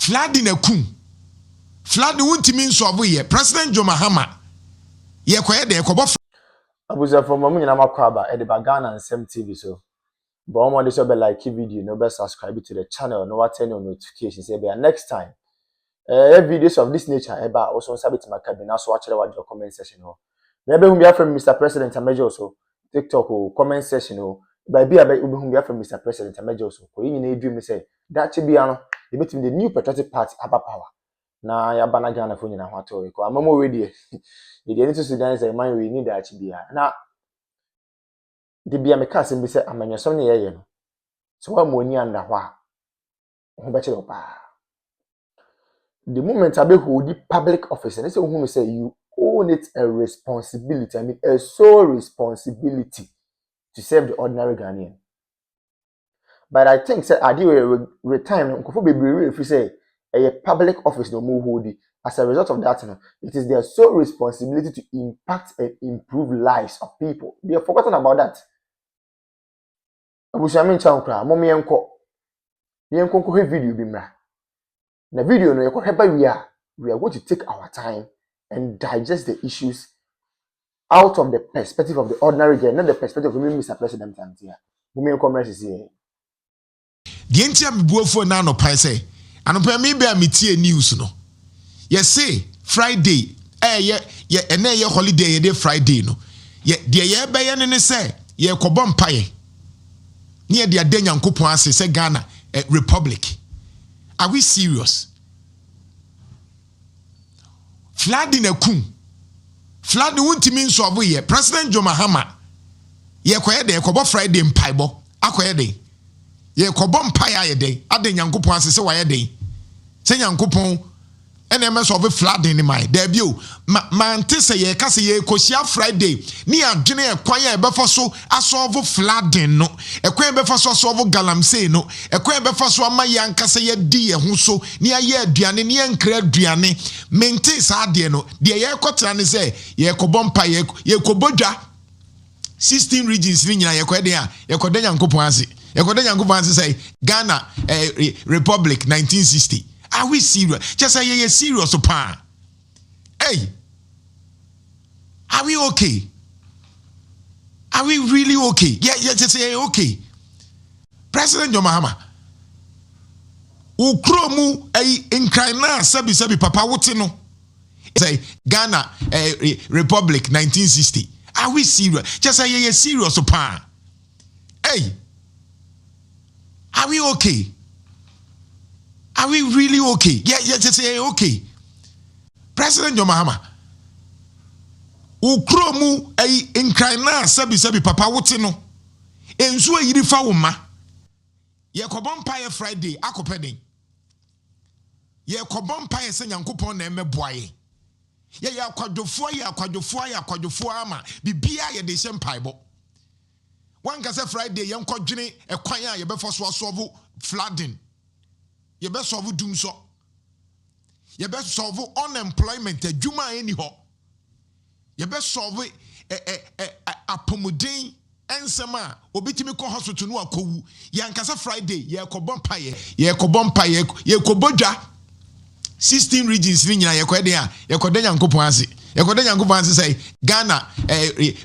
flooding a kum. Flooding won't mean so away. President John Mahama. Ye quiet there, Cobo. Abuza from Mamma Makwaba at the Bagana and Sam TV. So, but I'm on this like video, no best subscribe to the channel, no turn on notifications. Next time, videos of this nature, about also submit my cabin. Also, watch your comment section. Maybe whom you from Mr. President and Major also TikTok or comment section. By be about whom you from Mr. President and Major also. For you need dream say that should be the new patriotic party about power. Na ya bana Ghana for you na hwato e ko amamo we die e dey into Sudan say man we need that bia na de bia me ka sem bi say amanyasom ne yeye no so wa mo ni anda hwa ho be chiro pa the moment abe hold the public office and say who say you own it a responsibility, I mean a sole responsibility to serve the ordinary Ghanaian. But I think say adi we retirement nkofo bebree if you say a public office no move hold it. As a result of that, it is their sole responsibility to impact and improve lives of people. They have forgotten about that. Abushamin chankra, mommy enko. The enko video bimra. The video no we are going to take our time and digest the issues out of the perspective of the ordinary guy, not the perspective of Mr. President. Mommy enko message here. The entire buofo na no pai say. And me be a metie news no. Yes say Friday ye holiday ye Friday no. Ye de be ye ne say ye kobom paye. Ne de ade Nyankopon ase say Ghana Republic. Are we serious? Flooding a kum. Flooding won't mean so away. President John Mahama. Ye kwaye de kobo Friday mpaibo. Akoye de. Ye kobom paye ye de. Ade Nyankopon ase say waye de. Say Nyankopon NMS of flooding in my debut. Man say ye kase ye kosia Friday. Ni adwene ekwan e befa so asolve flooding no. Ekwan befa so asolve galamsey no. Ekwan befa so ama yankase ye di ye ho so. Ni aye aduane ni enkra aduane. Mente sa de no. De ye kotra ne say ye kobompa ye kobodwa 16 regions ni nyina ye kwede a ye koda Nyankopon ase. Ye koda Nyankopon ase say Ghana Republic 1960. Are we serious? Just say you're serious, pa. Hey, are we okay? Are we really okay? Yeah, just say okay. President John Mahama. Ukromu inkrana sabi papa wotino. Say Ghana Republic 1960. Are we serious? Just say you're serious, pa. Hey, are we okay? Are we really okay? Yeah, just say okay. President John Mahama. Ukromu inkrana sabi papa wotino. Enso yiri fa woma. Ye kobom paye Friday akopeden. Ye kobom paye se Nyankopon na emeboaye. Ye akwadofo ama bibia ye de hyempaibo. Wan ka se Friday ye nkodwene ekwan a ye befo so solve flooding. You best solve doom so. You best solve unemployment. Juma any ho. You best solve a pomodin and sama. Obitimi ko hospital no akowu. Yankasa Friday. Ye kobom paye. Ye koboja 16 regions ni nyina ye kwede a. Ye koda Nyankopon ase. Ye koda Nyankopon ase say Ghana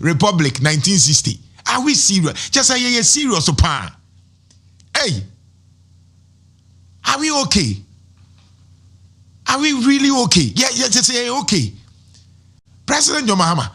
Republic 1960. Are we serious? Just say ye serious pa. Hey. Are we okay? Are we really okay? Yeah, just say okay. President John Mahama.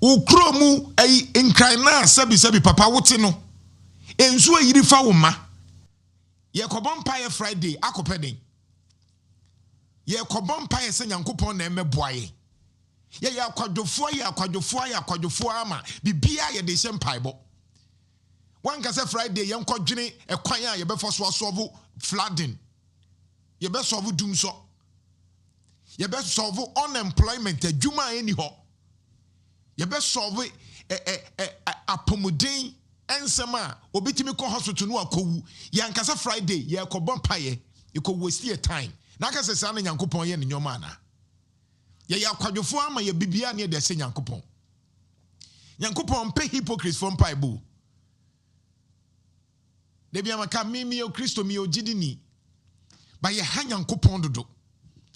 Ukromu inkrana sabi papa wotino. Enso yiri fa woma. Ye kobom paye Friday akopeden. Ye kobom paye se Nyankopon na emeboaye. Ye akwadofo ama bibia ye de hyempaibo. One can say Friday, young kodwene ekwan a ye befo so solve flooding. Ye be solve doom so. Ye be solve unemployment adwuma any ho. Ye be solve apomodin ensema obitimi ko hospital no akowu. Yankasa Friday ye kobom paye, ye ko waste your time. Na ka se sa na Nyankopon ye ne nyoma na. Ye akwadwofo ama ye bibia na ye de se Nyankopon. Nyankopon pe hypocrites from paibu. Debi amaka mimi o Kristo mi o jidini. Ba ye ha Nyankopɔn dodo.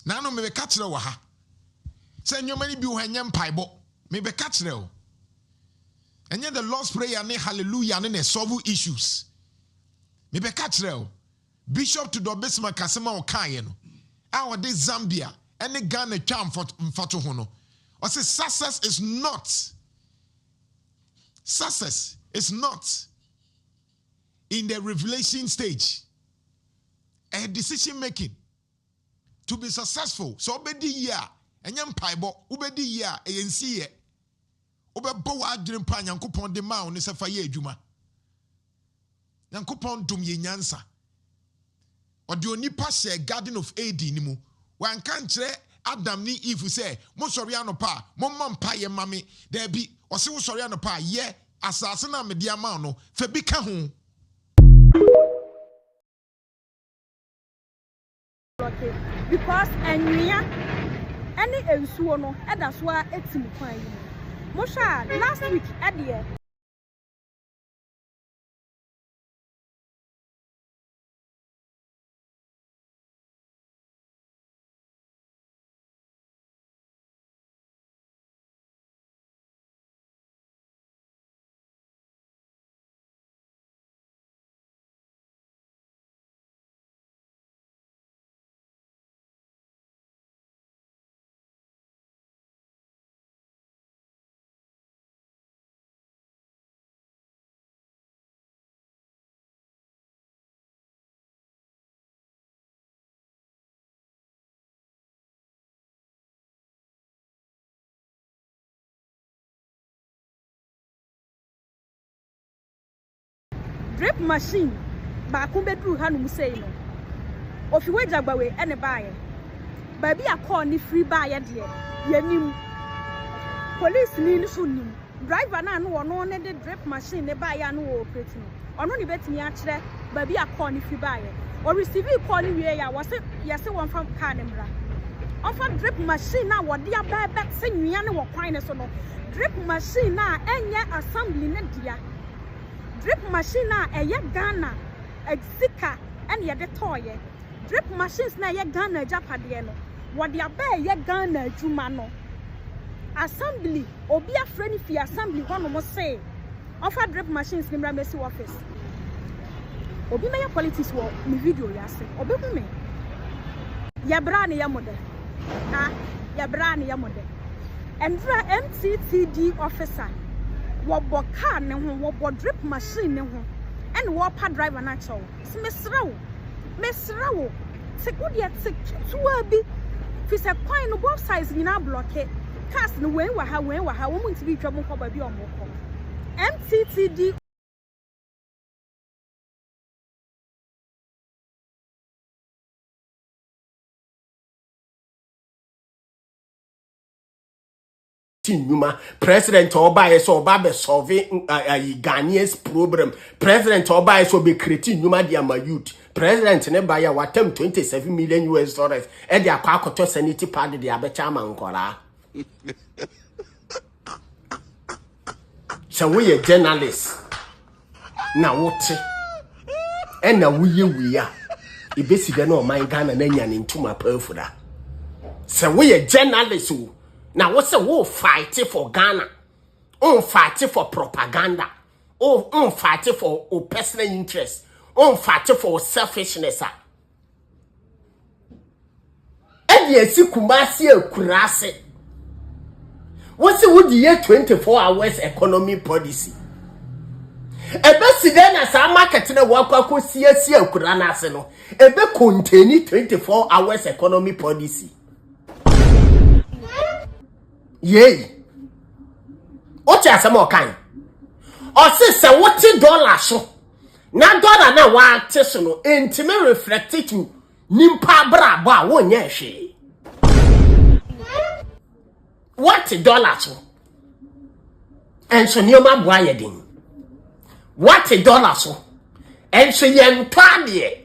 Na no me be ka kire wo ha. Se nyoma ni bi wo hanye mpaibo. Me be ka kire wo. Enye the Lord's prayer ne hallelujah ne solve issues. Me be ka kire wo. Bishop to do besma kasema o kan no. A wo de Zambia ene Ghana twa mfato ho no. O say success is not in the revelation stage. A decision making to be successful. So obedi ya enyem paibo obedi ya eyensi ye obebo wa adwene pa Nyankopɔn de ma oni se fa ye adwuma. Nyankopɔn dum ye nyansa. Ode onipa share Garden of Eden ni mu. Wan kan kire Adam ni Eve say mo sori anopa mo mampa ye mame there be ose wo sori anopa ye asase na me dia ma no fa bi ka ho. Okay, because enwia any ensuo no eda so a etim kwan yi mo sha last week edie drip machine ba ko bedru hanum sei no ofi wajagbawe ene baaye ba bi akọ ni free baaye de yanim police ni so nim driver na no wono ne de drip machine ne baaye no wo operate no ono ni betimi a kire ba bi akọ ni free baaye o receive call ni wie ya wose yese won fa car ne mra offer drip machine na wode ababa se nwia ne wo kwan ne so no drip machine na enye assembly ne dia drip machine na eye Ghana exika and ye de toye drip machines na ye Ghana japade no wode aba ye Ghana adwuma no assembly obi afrani fi assembly hono mo say offer drip machines ni mramesi office obi me politics wo mi video ya say obi hu me ya bra ne ya model ya bra ne ya model endra MTTD officer wobo car ne ho wobo drip machine ne ho and wopa driver na chow mesrawo sekudi ya tuwa bi fi se kwan no both sides nyina block cars no wen wa ha wo mu ntibi twa mo ko ba bi o mo ko MTTD Numa president Obaye so Obabe solve Ghanaians problem. President Obaye so be creating Numa dia ma youth. President ne baya watem $27 million e dia kwa akoto sanity pad dia be chama nkola. So we a journalist. Na wote. E na wuye a. Ibesiga na o man Ghana na nya ne ntuma pafuda. So we a journalist o. Now, what's a war fighting for Ghana? Fighting for propaganda. Fighting for personal interest. Fighting for selfishness. And yes, Kumasi Kurase. What's the would year 24 hours economy policy? A best then as a market in a Waka see a Kuranaseno. A be contain 24 hours economy policy. Yay. What ya some kind? Or say $40 so. Na dollar na wa tesono intime reflected to nimpa bra ba wonye hwe. What $1 so? Enso nioma boa yedin. What $1 so? Enso yen twade.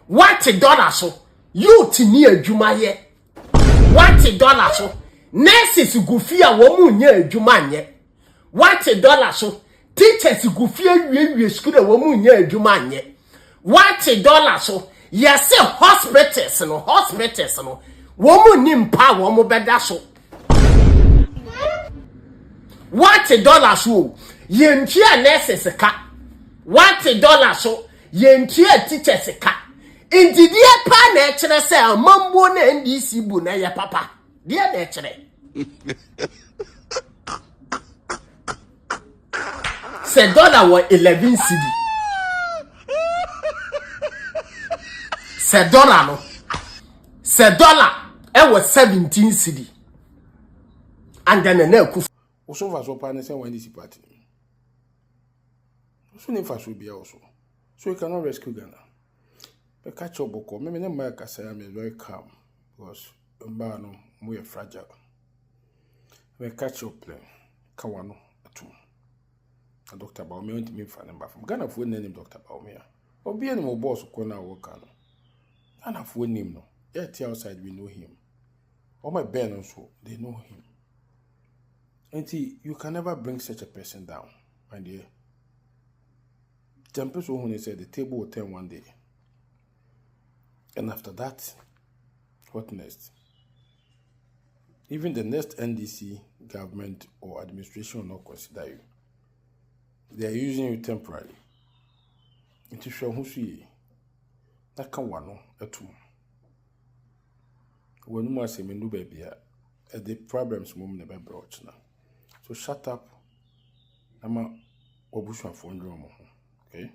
What $1 so? Youth ni adwuma ye. What $1 so? Nurses gufia wo mu nya adwuma nye. What $1 so? Teachers gufia wie school wo mu nya adwuma nye. What $1 so? Yes, hospitals no. Woman nimpa woman beda so. $1 so. Yentia nurses ka. $1 so. Yentia teachers ka. Indeed, pa na chere say amambo na NDC bu na ya papa. Dia na chere. Say dollar was 11 cedi. Say dollar no. Say dollar it was 17 cedi. And then na ku also for so partner say when this party. So ne for so be also. So you cannot rescue Ghana. But catch up boko. Me na my kasa am very calm because mba no mo ye fragile. We catch up plan. Kawano atum. A Dr. Baumia went to me for number from Ghana for name Dr. Baumia. Obi any more boss ko na work ano. Ghana for name no. Yet outside we know him. All my Ben also they know him. And you can never bring such a person down, my dear. Temple so when he said the table will turn one day. And after that, what next? Even the next NDC government or administration will not consider you. They are using you temporarily. It is show who see that can one etum. When you must say me no baby, the problems mum never brought now. So shut up. I'm a obushwa for okay?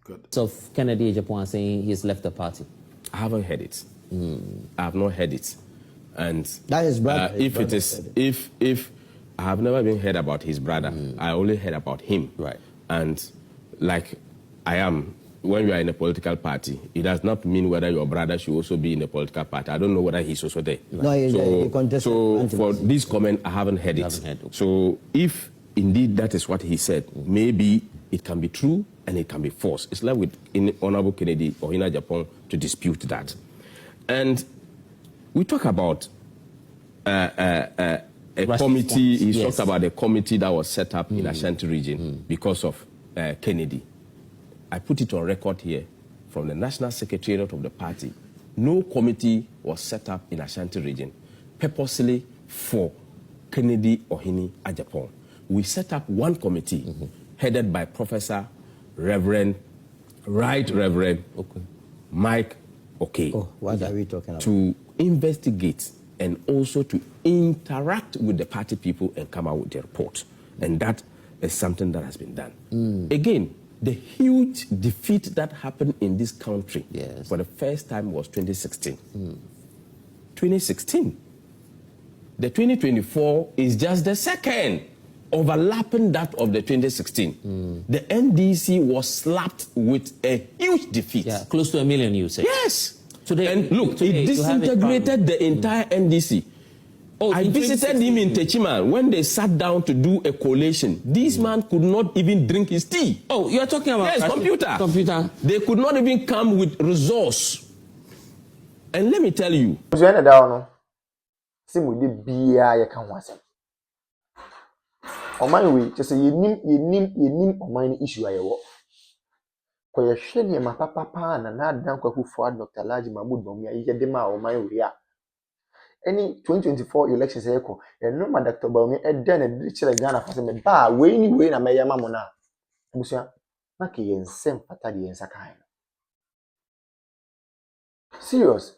Good. Of Kennedy Japan saying he's left the party. I haven't heard it. I have not heard it. And that is brother. If it is, if I have never been heard about his brother, I only heard about him. Right. And like I am, when you are in a political party, it does not mean whether your brother should also be in a political party. I don't know whether he's also there. No, so for this comment, I haven't heard it. So if indeed that is what he said, maybe it can be true and it can be false. It's left with Honorable Kennedy or Hina Japan to dispute that. And we talk about a committee. He talked about a committee that was set up in Ashanti region because of Kennedy. I put it on record here from the National Secretariat of the party. No committee was set up in Ashanti region purposely for Kennedy or Hini Ajapong. We set up one committee headed by Professor Reverend Mike Okay. Oh, what are we talking about? To investigate and also to interact with the party people and come out with the report. And that is something that has been done. Again, the huge defeat that happened in this country for the first time was 2016. 2016. The 2024 is just the second, overlapping that of the 2016. The NDC was slapped with a huge defeat. Yeah, close to 1 million, you say. Yes. Today, and look, it disintegrated the entire NDC. Oh, I visited him in Techima when they sat down to do a collation. This man could not even drink his tea. Oh, you are talking about computer. They could not even come with resource. And let me tell you. Kwa sheni ma papa na dan kwaku for Dr. Laji Mahmoud Bawumia yede ma o man we a any 2024 elections eko no ma Dr. Bawumia e den e di kire Ghana fa se me ba we ni we na me yama mo na busia na ke yensem pata de yensa kan serious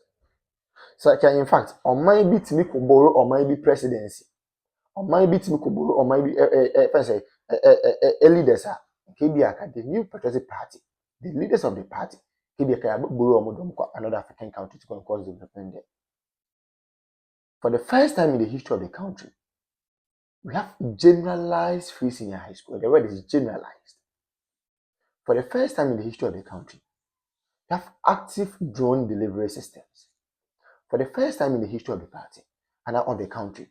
so in fact on my bit me ko borrow on my be presidency on my bit me ko borrow on my be leaders KBA the new patriotic party. The leaders of the party, another African country to cause development there. For the first time in the history of the country, we have generalized free senior high school. The word is generalized. For the first time in the history of the country, we have active drone delivery systems. For the first time in the history of the party and of the country,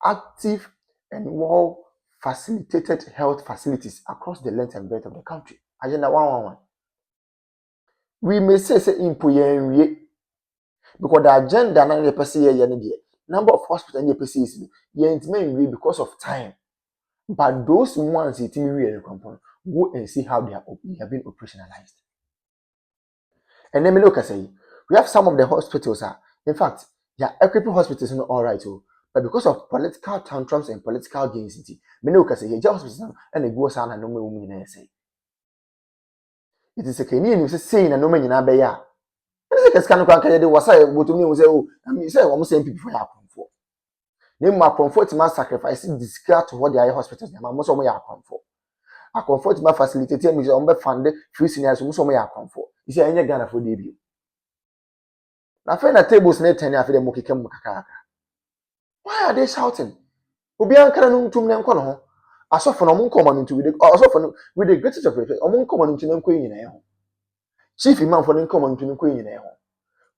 active and well facilitated health facilities across the length and breadth of the country. Agenda 111. We may say impoyen because the agenda na the person here number of hospitals in the person is because of time. But those ones it go and see how they have been operationalized. And then me look say we have some of the hospitals in fact, yeah, equipping hospitals are all right too. But because of political tantrums and political gains, me look say yeah, hospitals and the go sana no me say. It is a Kenyan you say na no me nyina be ya. Ese kesika no kwan kanye de wasa botumi wo say oh, I mean say wo say people for ya akonfo. Na mu akonfo ti ma sacrifice discard to what their hospitals na mo so mo ya akonfo. Akonfo ti ma facilitate me say on be fund free seniors mo so mo ya akonfo. You say enye Ghana for dey bi. Na fe na tables na 10 afi dem mo keke mo kakaka. Why are they shouting? Obi ankara no ntum ne nko no ho. Asofo no mo nko ma no ntu asofo no with the greatest of respect, omo nko ma no ntu ne nko nyina ye ho. Chief imam for nko ma no ntu ne nko nyina ye ho.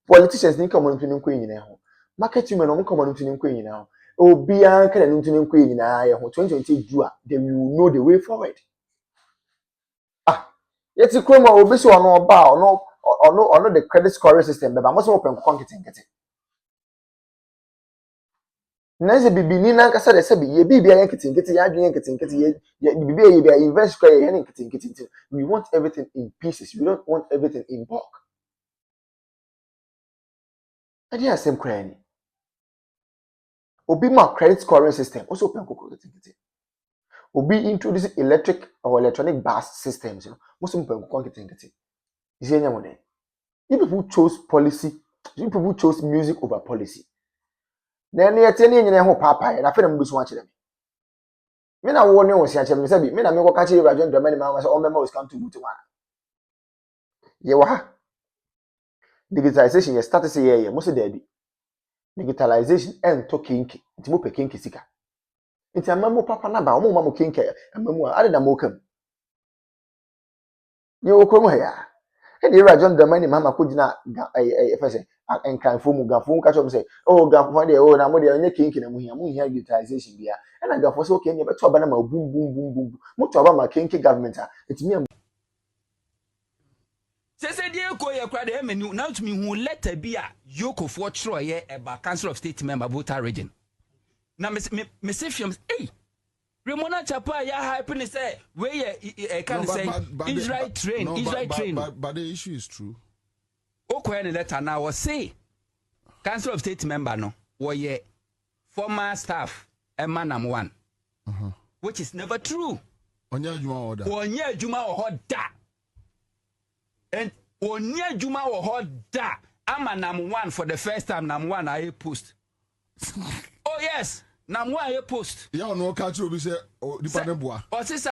Politicians nko ma no ntu ne nko nyina ye ho. Market women no nko ma no ntu ne nko nyina ye ho. Obi ankara no ntu ne nko nyina ye ho. 2020 Jua, they will know the way forward. Yeti kroma obi so ono ba ono the credit scoring system be ba mo so open kokon kete. Nanze bibini na nkasa de sebi ye bibia yan kete ya adwen kete ye bibia ye bia invest square yan kete. We want everything in pieces. We don't want everything in bulk. Adi asem kra ni. Obi ma credit scoring system also open kokon kete. Obi introduce electric or electronic bus systems, you know. Most open kokon kete. Is any one. You people chose policy. You people chose music over policy. Na ne yete ne nyine ho papa na fe na mbusu wa kire me. Me na wo ne wo sia kire me sabi me na me ko ka kire Rajon Dramani ma say o mema was come to butu wa. Ye wa ha. Digitalization ye start say ye mo se da bi. Digitalization en to kinki. Nti mo pe kinki sika. Nti amamu papa na ba o mo ma mo kinki amamu a ade na mo kam. Ye wo krom ha ya. E dey Rajon Dramani mama ko gina efese enkanfo mu gafo ka chom say oh gafo dey oh na mo dey onye kinki na mu hia digitalization bia e na gafo so okay nye beto aba na ma bum mo to aba ma kinki government a etimi Sese die ko ye kra de menu now to me who letter bi a yoko for tro ye eba council of state member voter region na me se fiam eh Remona Chapa ya hype ni say we ye can say Israel train but the issue is true. Okwe the letter now was say council of state member no wo ye former staff emanam one which is never true. Onya juma oda and onya juma oda amanam one for the first time nam one I post. Oh yes, nam one I post. Yeah, no catch you be say o di pa ne boa.